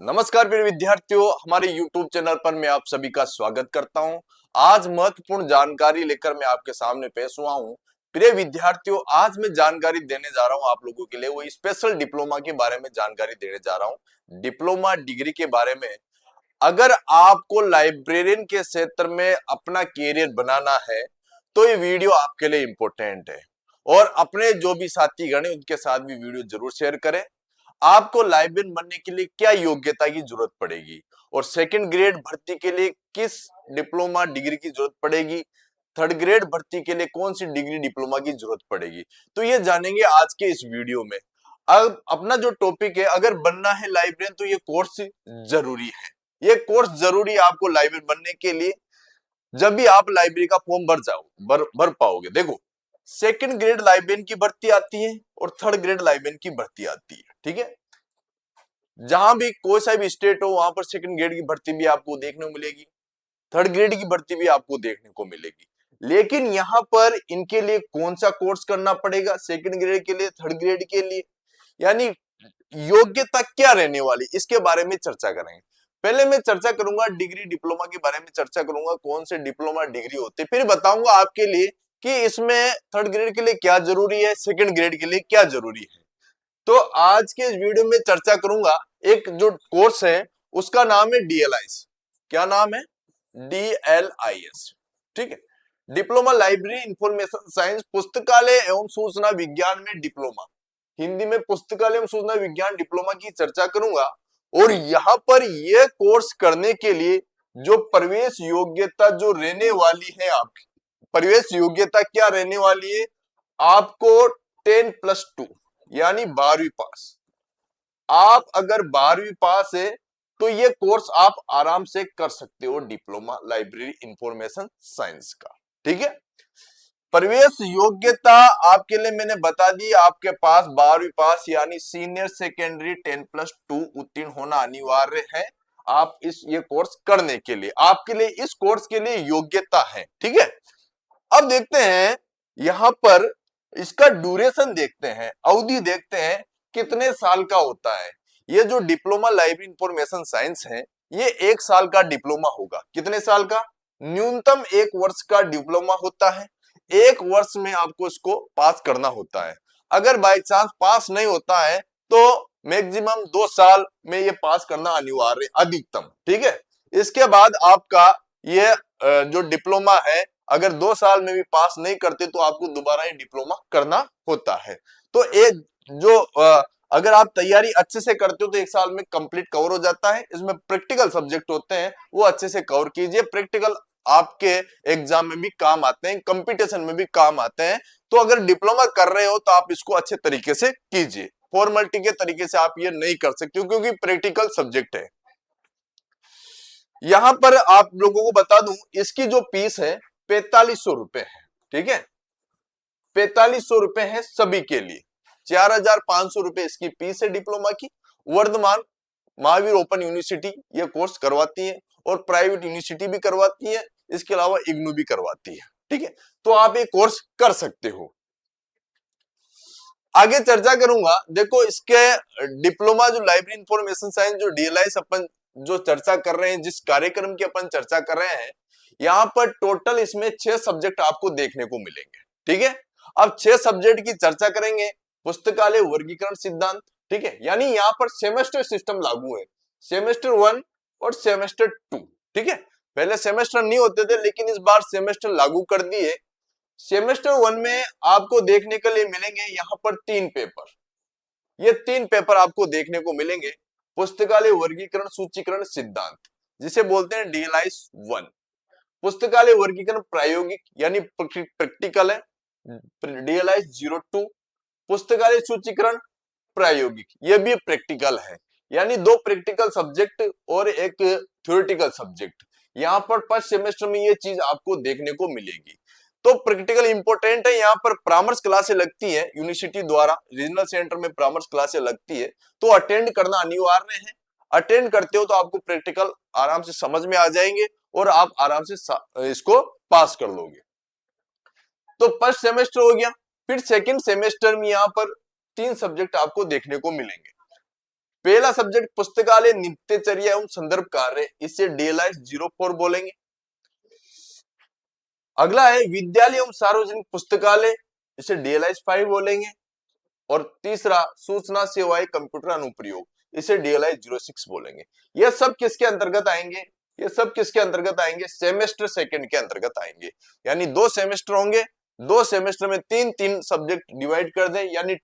नमस्कार प्रिय विद्यार्थियों, हमारे YouTube चैनल पर मैं आप सभी का स्वागत करता हूं। आज महत्वपूर्ण जानकारी लेकर मैं आपके सामने पेश हुआ हूं। प्रिय विद्यार्थियों, आज मैं जानकारी देने जा रहा हूं आप लोगों के लिए, वो स्पेशल डिप्लोमा के बारे में जानकारी देने जा रहा हूं, डिप्लोमा डिग्री के बारे में। अगर आपको लाइब्रेरियन के क्षेत्र में अपना कैरियर बनाना है तो ये वीडियो आपके लिए इंपॉर्टेंट है, और अपने जो भी साथी गण हैं उनके साथ भी वीडियो जरूर शेयर करें। आपको लाइब्रेरियन बनने के लिए क्या योग्यता की जरूरत पड़ेगी, और सेकंड ग्रेड भर्ती के लिए किस डिप्लोमा डिग्री की जरूरत पड़ेगी, थर्ड ग्रेड भर्ती के लिए कौन सी डिग्री डिप्लोमा की जरूरत पड़ेगी, तो ये जानेंगे आज के इस वीडियो में। अब अपना जो टॉपिक है, अगर बनना है लाइब्रेरियन तो ये कोर्स जरूरी है। ये कोर्स जरूरी है आपको लाइब्रेरियन बनने के लिए। जब भी आप लाइब्रेरी का फॉर्म भर पाओगे। देखो, सेकंड ग्रेड लाइब्रेरियन की भर्ती आती है और थर्ड ग्रेड लाइब्रेरियन की भर्ती आती है, ठीक है। जहां भी कोई सा भी स्टेट हो वहां पर सेकंड ग्रेड की भर्ती भी आपको देखने को मिलेगी, थर्ड ग्रेड की भर्ती भी आपको देखने को मिलेगी। लेकिन यहाँ पर इनके लिए कौन सा कोर्स करना पड़ेगा, सेकंड ग्रेड के लिए, थर्ड ग्रेड के लिए, यानी योग्यता क्या रहने वाली, इसके बारे में चर्चा करेंगे। पहले मैं चर्चा करूंगा डिग्री डिप्लोमा के बारे में, चर्चा करूंगा कौन से डिप्लोमा डिग्री होते, फिर बताऊंगा आपके लिए कि इसमें थर्ड ग्रेड के लिए क्या जरूरी है, सेकंड ग्रेड के लिए क्या जरूरी है। तो आज के इस वीडियो में चर्चा करूंगा एक जो कोर्स है उसका नाम है डीएलआईएस। क्या नाम है? डीएलआईएस, ठीक है। डिप्लोमा लाइब्रेरी इंफॉर्मेशन साइंस, पुस्तकालय एवं सूचना विज्ञान में डिप्लोमा। हिंदी में पुस्तकालय एवं सूचना विज्ञान डिप्लोमा की चर्चा करूंगा। और यहाँ पर यह कोर्स करने के लिए जो प्रवेश योग्यता जो रहने वाली है आपकी, प्रवेश योग्यता क्या रहने वाली है आपको, 10+2 यानी 12वीं पास। आप अगर 12वीं पास है तो ये कोर्स आप आराम से कर सकते हो, डिप्लोमा लाइब्रेरी इंफॉर्मेशन साइंस का, ठीक है। प्रवेश योग्यता आपके लिए मैंने बता दी, आपके पास 12वीं पास यानी सीनियर सेकेंडरी 10+2 उत्तीर्ण होना अनिवार्य है। आप ये कोर्स करने के लिए, आपके लिए इस कोर्स के लिए योग्यता है, ठीक है। अब देखते हैं यहां पर इसका ड्यूरेशन देखते हैं, अवधि देखते हैं कितने साल का होता है। ये जो डिप्लोमा लाइब्रेरी इंफॉर्मेशन साइंस है ये 1 साल का डिप्लोमा होगा। कितने साल का? न्यूनतम 1 वर्ष का डिप्लोमा होता है। 1 वर्ष में आपको इसको पास करना होता है। अगर बाई चांस पास नहीं होता है तो मैक्सिमम 2 साल में ये पास करना अनिवार्य, अधिकतम, ठीक है। इसके बाद आपका ये जो डिप्लोमा है, अगर 2 साल में भी पास नहीं करते तो आपको दोबारा ये डिप्लोमा करना होता है। तो एक जो अगर आप तैयारी अच्छे से करते हो तो 1 साल में कंप्लीट कवर हो जाता है। इसमें प्रैक्टिकल सब्जेक्ट होते हैं, वो अच्छे से कवर कीजिए। प्रैक्टिकल आपके एग्जाम में भी काम आते हैं, कंपटीशन में भी काम आते हैं। तो अगर डिप्लोमा कर रहे हो तो आप इसको अच्छे तरीके से कीजिए। फॉर्मेलिटी के तरीके से आप ये नहीं कर सकते क्योंकि प्रैक्टिकल सब्जेक्ट है। यहां पर आप लोगों को बता दूं, इसकी जो फीस है 4500 रुपए है, ठीक है। 4500 रुपए है सभी के लिए। 4500 रुपए इसकी फीस है डिप्लोमा की। वर्धमान महावीर ओपन यूनिवर्सिटी ये कोर्स करवाती है, और प्राइवेट यूनिवर्सिटी भी करवाती है, इसके अलावा इग्नू भी करवाती है, ठीक है। तो आप ये कोर्स कर सकते हो। आगे चर्चा करूंगा, देखो इसके डिप्लोमा जो लाइब्रेरी इंफॉर्मेशन साइंस जो डीएलआईएस अपन जो चर्चा कर रहे हैं, जिस कार्यक्रम की अपन चर्चा कर रहे हैं, यहाँ पर टोटल इसमें 6 सब्जेक्ट आपको देखने को मिलेंगे, ठीक है। अब 6 सब्जेक्ट की चर्चा करेंगे। पुस्तकालय वर्गीकरण सिद्धांत, ठीक है, यानी यहाँ पर सेमेस्टर सिस्टम लागू है, सेमेस्टर 1 और सेमेस्टर 2, ठीक है। पहले सेमेस्टर नहीं होते थे लेकिन इस बार सेमेस्टर लागू कर दिए। सेमेस्टर 1 में आपको देखने के लिए मिलेंगे यहाँ पर 3 पेपर। ये 3 पेपर आपको देखने को मिलेंगे। पुस्तकालय वर्गीकरण सूचीकरण सिद्धांत, जिसे बोलते हैं डीएलआईएस 1। पुस्तकालय वर्गीकरण प्रायोगिक यानी प्रैक्टिकल है, डीएलआईएस 02। पुस्तकालय सूचीकरण प्रायोगिक, ये भी प्रैक्टिकल है, यानी 2 प्रैक्टिकल सब्जेक्ट और एक थ्योरेटिकल सब्जेक्ट। यहाँ पर फर्स्ट सेमेस्टर में ये चीज आपको देखने को मिलेगी। तो प्रैक्टिकल इंपॉर्टेंट है। यहाँ पर परामर्श क्लासें लगती है यूनिवर्सिटी द्वारा, रीजनल सेंटर में परामर्श क्लासें लगती है, तो अटेंड करना अनिवार्य है। अटेंड करते हो तो आपको प्रैक्टिकल आराम से समझ में आ जाएंगे और आप आराम से इसको पास कर लोगे। तो फर्स्ट सेमेस्टर हो गया। फिर सेकंड सेमेस्टर में यहाँ पर 3 सब्जेक्ट आपको देखने को मिलेंगे। पहला सब्जेक्ट पुस्तकालय नित्यचर्या एवं संदर्भ कार्य, इसे DLIS 04 बोलेंगे। अगला है विद्यालय एवं सार्वजनिक पुस्तकालय, इसे DLIS 5 बोलेंगे। और तीसरा सूचना सेवाएं कंप्यूटर अनुप्रयोग, इसे DLIS 06 बोलेंगे। यह सब किसके अंतर्गत आएंगे? ये सब किसके अंतर्गत आएंगे? सेमेस्टर सेकंड के अंतर्गत आएंगे। यानी 2 सेमेस्टर होंगे, 2 सेमेस्टर में 3-3 सब्जेक्ट डिवाइड कर दें, यानी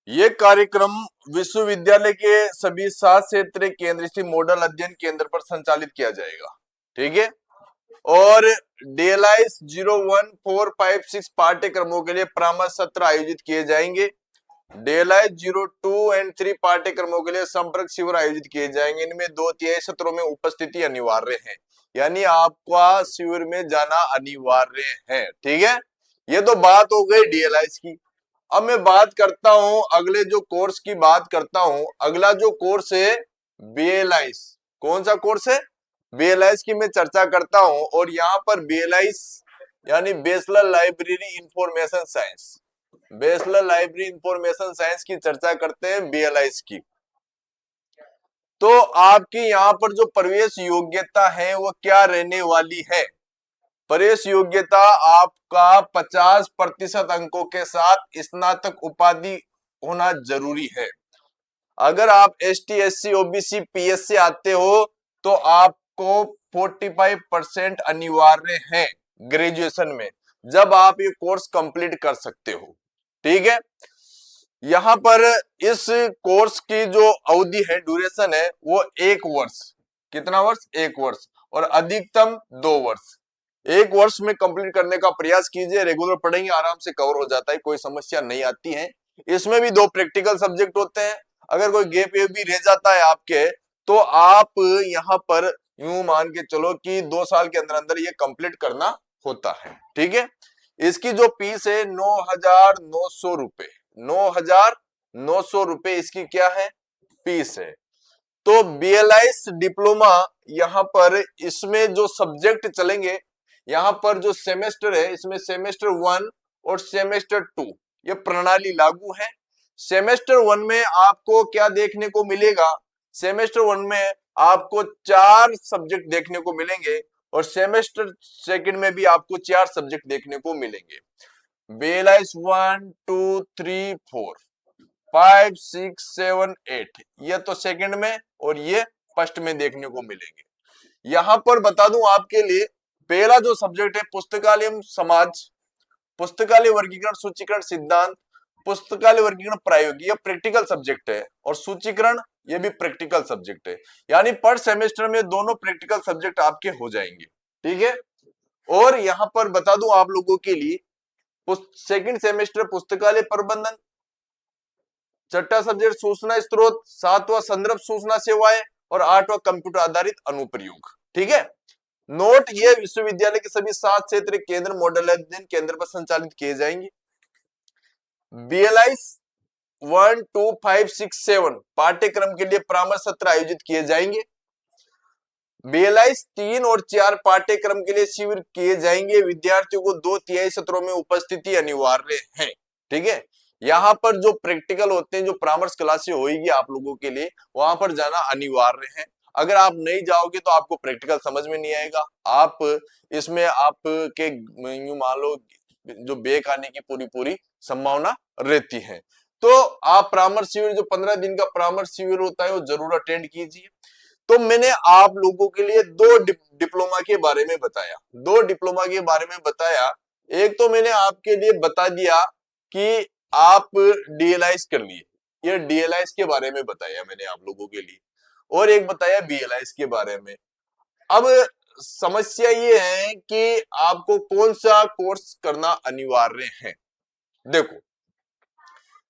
ये कार्यक्रम विश्वविद्यालय के सभी 7 क्षेत्रीय केंद्र स्थित मॉडल अध्ययन केंद्र पर संचालित किया जाएगा। ठीक है। और DLIS 01, 4, 5, 6 पाठ्यक्रमों के लिए परामर्श सत्र आयोजित किए जाएंगे। DLIS 02 एंड 3 पाठ्यक्रमों के लिए संपर्क शिविर आयोजित किए जाएंगे। इनमें 2/3 सत्रों में उपस्थिति अनिवार्य है, यानी आपका शिविर में जाना अनिवार्य है। ठीक है, ये तो बात हो गई DLIS की। अब मैं बात करता हूं अगले जो कोर्स की बात करता हूं। अगला जो कोर्स है BLIS, कौन सा कोर्स है? BLIS की मैं चर्चा करता हूं। और यहां पर BLIS यानी bachelor library information science, bachelor library information science की चर्चा करते हैं BLIS की। तो आपकी यहां पर जो प्रवेश योग्यता है वो क्या रहने वाली है? प्रवेश योग्यता आपका 50% अंकों के साथ स्नातक उपाधि होना जरूरी है। अगर आप ST, SC, OBC, PS से आते हो तो आपको 45% अनिवार्य है ग्रेजुएशन में, जब आप ये कोर्स कंप्लीट कर सकते हो। ठीक है, यहां पर इस कोर्स की जो अवधि है, ड्यूरेशन है, वो 1 वर्ष। कितना वर्ष? 1 वर्ष। और अधिकतम 2 वर्ष। 1 वर्ष में कंप्लीट करने का प्रयास कीजिए। रेगुलर पढ़ेंगे, आराम से कवर हो जाता है, कोई समस्या नहीं आती है। इसमें भी 2 प्रैक्टिकल सब्जेक्ट होते हैं। अगर कोई गैप भी रह जाता है आपके, तो आप यहाँ पर यूं मान के चलो कि 2 साल के अंदर अंदर ये कंप्लीट करना होता है। ठीक है, इसकी जो फीस है 9,900 रुपए, 9,900 रुपए इसकी क्या है? फीस है। तो BLIS डिप्लोमा यहां पर इसमें जो सब्जेक्ट चलेंगे, यहां पर जो सेमेस्टर है, इसमें सेमेस्टर 1 और सेमेस्टर 2 ये प्रणाली लागू है। सेमेस्टर 1 में आपको क्या देखने को मिलेगा? सेमेस्टर 1 में आपको 4 सब्जेक्ट देखने को मिलेंगे और सेमेस्टर सेकंड में भी आपको 4 सब्जेक्ट देखने को मिलेंगे। BLIS 1, 2, 3, 4, 5, 6, 7, 8 ये तो सेकंड में और ये फर्स्ट में देखने को मिलेंगे। यहां पर बता दूं आपके लिए, पहला जो सब्जेक्ट है पुस्तकालय समाज, पुस्तकालय वर्गीकरण सूचीकरण सिद्धांत, पुस्तकालय वर्गीकरण प्रायोगिक, ये प्रैक्टिकल सब्जेक्ट है। और सूचीकरण ये भी प्रैक्टिकल सब्जेक्ट है। यानी पर सेमेस्टर में दोनों प्रैक्टिकल सब्जेक्ट आपके हो जाएंगे। ठीक है, और यहां पर बता दूं आप लोगों के लिए, सेकंड सेमेस्टर पुस्तकालय प्रबंधन, छठा सब्जेक्ट सूचना स्रोत, 7वां संदर्भ सूचना सेवाएं और 8वां कंप्यूटर आधारित अनुप्रयोग। ठीक है, नोट ये विश्वविद्यालय के सभी 7 क्षेत्रीय केंद्र मॉडल अध्ययन केंद्र पर संचालित किए जाएंगे। BLIS 1, 2, 5, 6, 7 पाठ्यक्रम के लिए परामर्श सत्र आयोजित किए जाएंगे। BLIS 3 और 4 पाठ्यक्रम के लिए शिविर किए जाएंगे। विद्यार्थियों को 2/3 सत्रों में उपस्थिति अनिवार्य है। ठीक है, यहाँ पर जो प्रैक्टिकल होते हैं, जो परामर्श क्लासें होगी आप लोगों के लिए, वहां पर जाना अनिवार्य है। अगर आप नहीं जाओगे तो आपको प्रैक्टिकल समझ में नहीं आएगा। आप इसमें आपके यूं मान लो जो बैक आने की पूरी पूरी संभावना रहती है। तो आप परामर्श शिविर, जो 15 दिन का परामर्श शिविर होता है, वो जरूर अटेंड कीजिए। तो मैंने आप लोगों के लिए 2 डिप्लोमा के बारे में बताया, 2 डिप्लोमा के बारे में बताया। एक तो मैंने आपके लिए बता दिया कि आप DLIS कर लिए, ये DLIS के बारे में बताया मैंने आप लोगों के लिए, और एक बताया BLIS के बारे में। अब समस्या ये है कि आपको कौन सा कोर्स करना अनिवार्य है। देखो,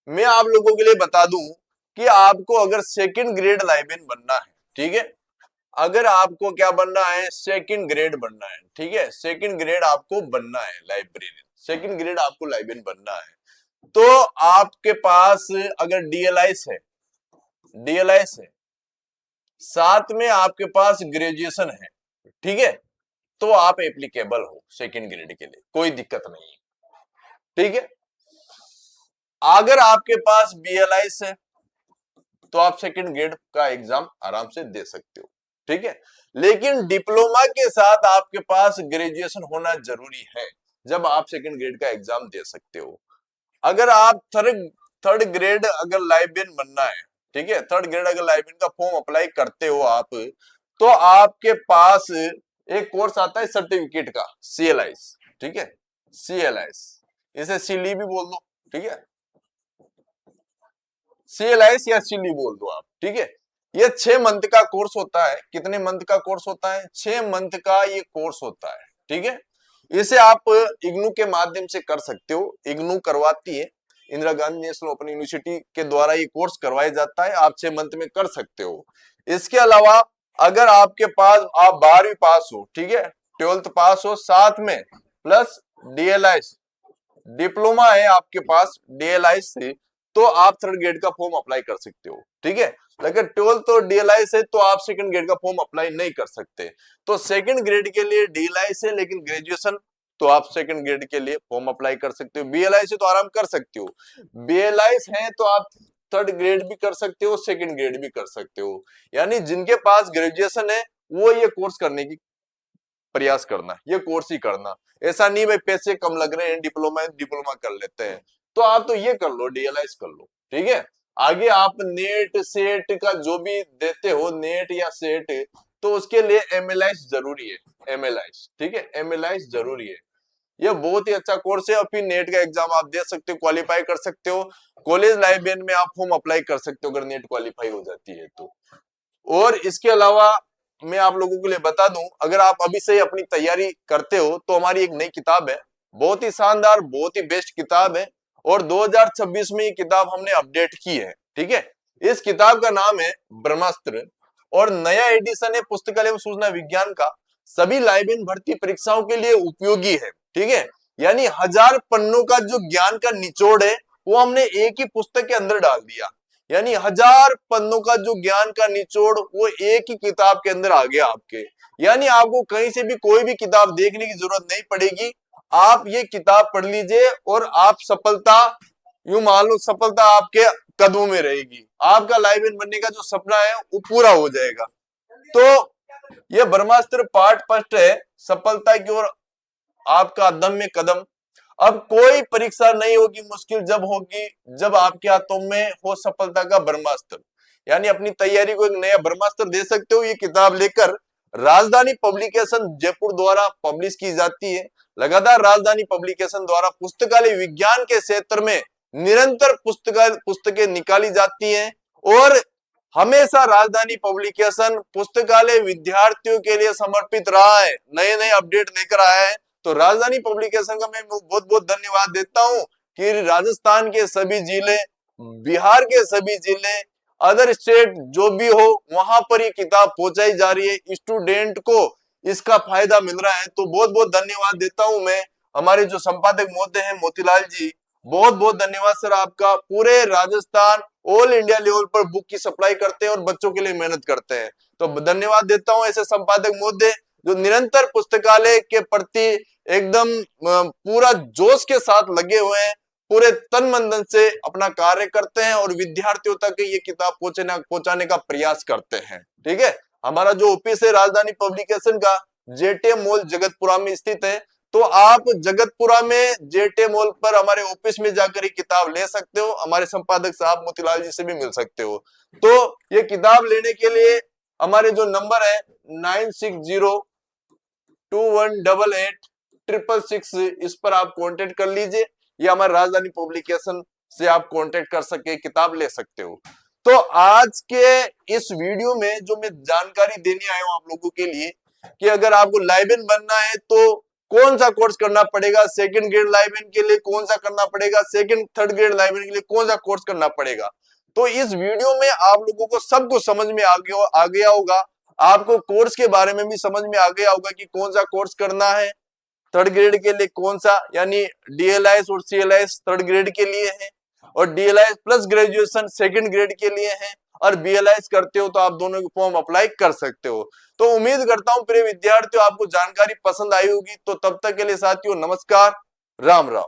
मैं आप लोगों के लिए बता दूं कि आपको अगर सेकंड ग्रेड लाइब्रेरियन बनना है, ठीक है, अगर आपको क्या बनना है? सेकंड ग्रेड बनना है। ठीक है, सेकंड ग्रेड आपको बनना है लाइब्रेरियन, सेकंड ग्रेड आपको लाइब्रेरियन बनना है। तो आपके पास अगर DLIS है, DLIS है, साथ में आपके पास ग्रेजुएशन है, ठीक है, तो आप एप्लीकेबल हो सेकंड ग्रेड के लिए, कोई दिक्कत नहीं है। ठीक है, अगर आपके पास BLIS है, तो आप सेकंड ग्रेड का एग्जाम आराम से दे सकते हो, ठीक है। लेकिन डिप्लोमा के साथ आपके पास ग्रेजुएशन होना जरूरी है, जब आप सेकंड ग्रेड का एग्जाम दे सकते हो। अगर आप थर्ड ग्रेड अगर लाइब्रेरियन बनना है, ठीक है, थर्ड ग्रेड अगर लाइब्रेरियन का फॉर्म अप्लाई करते हो आप, तो आपके पास एक कोर्स आता है सर्टिफिकेट का, CLIS, ठीक है, CLIS, इसे सीली भी बोल दो, ठीक है, CLIS या सीली बोल दो आप, ठीक है। ये 6 मंथ का कोर्स होता है। कितने मंथ का कोर्स होता है? 6 मंथ का ये कोर्स होता है, ठीक है। इसे आप इग्नू के माध्यम से कर सकते हो, इग्नू करवाती है, Indira Gandhi national open university के द्वारा ये कोर्स करवाया जाता है, आप 6 मंथ में कर सकते हो। इसके अलावा अगर आपके पास आप 12वीं पास हो, ठीक है, 12th पास हो, साथ में प्लस DLIS डिप्लोमा है आपके पास DLIS से, तो आप थर्ड ग्रेड का फॉर्म अप्लाई कर सकते हो, ठीक है। अगर 12th और DLIS है तो आप सेकंड ग्रेड का फॉर्म अप्लाई नहीं कर सकते। तो सेकंड ग्रेड के लिए DLIS है, लेकिन ग्रेजुएशन तो आप सेकंड ग्रेड के लिए फॉर्म अप्लाई कर सकते हो। BLIS है तो आराम कर सकते हो, BLIS है तो आप थर्ड ग्रेड भी कर सकते हो, सेकंड ग्रेड भी कर सकते हो। यानी जिनके पास ग्रेजुएशन है वो ये कोर्स करने की प्रयास करना, ये कोर्स ही करना। ऐसा नहीं भाई पैसे कम लग रहे हैं, डिप्लोमा कर लेते हैं, तो आप तो ये कर लो, DLIS कर लो, ठीक है। आगे आप नेट सेट का जो भी देते हो, नेट या सेट, तो उसके लिए MLIS जरूरी है, MLIS, ठीक है, MLIS जरूरी है। ये बहुत ही अच्छा कोर्स है, और फिर नेट का एग्जाम आप दे सकते हो, क्वालिफाई कर सकते हो, कॉलेज लाइब्रेरियन में आप फॉर्म अप्लाई कर सकते हो अगर नेट क्वालिफाई हो जाती है तो। और इसके अलावा मैं आप लोगों के लिए बता दूं, अगर आप अभी से अपनी तैयारी करते हो तो हमारी एक नई किताब है, बहुत ही शानदार, बहुत ही बेस्ट किताब है, और 2026 में ये किताब हमने अपडेट की है, ठीक है। इस किताब का नाम है ब्रह्मास्त्र, और नया एडिशन है पुस्तकालय एवं सूचना विज्ञान का, सभी लाइब्रेरियन भर्ती परीक्षाओं के लिए उपयोगी है, ठीक है। यानी 1000 पन्नों का जो ज्ञान का निचोड़ है वो हमने एक ही पुस्तक के अंदर डाल दिया। यानी 1000 पन्नों का जो ज्ञान का निचोड़ वो एक ही किताब के अंदर आ गया आपके। यानी आपको कहीं से भी कोई भी किताब देखने की जरूरत नहीं पड़ेगी, आप ये किताब पढ़ लीजिए और आप सफलता, यूं मान लो सफलता आपके कदमों में रहेगी, आपका लाइब्रेरियन बनने का जो सपना है वो पूरा हो जाएगा। तो ये ब्रह्मास्त्र पार्ट फर्स्ट है, सफलता की ओर आपका अदम्य कदम। अब कोई परीक्षा नहीं होगी मुश्किल, जब होगी जब आपके हाथों में हो सफलता का ब्रह्मास्त्र। यानी अपनी तैयारी को एक नया ब्रह्मास्त्र दे सकते हो, ये किताब लेकर। राजधानी पब्लिकेशन जयपुर द्वारा पब्लिश की जाती है। लगातार राजधानी पब्लिकेशन द्वारा पुस्तकालय विज्ञान के क्षेत्र में निरंतर पुस्तकें निकाली जाती हैं, और हमेशा राजधानी पब्लिकेशन पुस्तकालय विद्यार्थियों के लिए समर्पित रहा है, नए नए अपडेट लेकर आया है। तो राजधानी पब्लिकेशन का मैं बहुत बहुत धन्यवाद देता हूं कि राजस्थान के सभी जिले, बिहार के सभी जिले, अदर स्टेट जो भी हो, वहां पर ये किताब पहुंचाई जा रही है, स्टूडेंट को इसका फायदा मिल रहा है। तो बहुत बहुत धन्यवाद देता हूं मैं। हमारे जो संपादक महोदय हैं मोतीलाल जी, बहुत बहुत धन्यवाद सर आपका। पूरे राजस्थान ऑल इंडिया लेवल पर बुक की सप्लाई करते हैं और बच्चों के लिए मेहनत करते हैं। तो धन्यवाद देता हूं ऐसे संपादक महोदय जो निरंतर पुस्तकालय के प्रति एकदम पूरा जोश के साथ लगे हुए हैं, पूरे तन मन धन से अपना कार्य करते हैं और विद्यार्थियों तक ये किताब पहुंचाने का प्रयास करते हैं, ठीक है। हमारा जो ऑफिस है राजधानी पब्लिकेशन का, JT मॉल जगतपुरा में स्थित है। तो आप जगतपुरा में JT मॉल पर हमारे ऑफिस में जाकर ये किताब ले सकते हो, हमारे संपादक साहब मोतीलाल जी से भी मिल सकते हो। तो ये किताब लेने के लिए हमारे जो नंबर है 9602188666, इस पर आप कांटेक्ट कर लीजिए, या हमारे राजधानी पब्लिकेशन से आप कांटेक्ट कर सके, किताब ले सकते हो। तो आज के इस वीडियो में जो मैं जानकारी देने आया हूं आप लोगों के लिए, कि अगर आपको लाइब्रेरियन बनना है तो कौन सा कोर्स करना पड़ेगा, सेकंड ग्रेड लाइब्रेरियन के लिए कौन सा करना पड़ेगा, सेकंड थर्ड ग्रेड लाइब्रेरियन के लिए कौन सा कोर्स करना पड़ेगा। तो इस वीडियो में आप लोगों को सब कुछ समझ में आ गया होगा। आपको कोर्स के बारे में भी समझ में आ गया होगा कि कौन सा कोर्स करना है, थर्ड ग्रेड के लिए कौन सा, यानी DLIS और CLIS थर्ड ग्रेड के लिए है, और DLIS plus graduation second grade के लिए है, और BLIS करते हो तो आप दोनों के फॉर्म अप्लाई कर सकते हो। तो उम्मीद करता हूं प्रिय विद्यार्थियों आपको जानकारी पसंद आई होगी। तो तब तक के लिए साथियों नमस्कार, राम राम।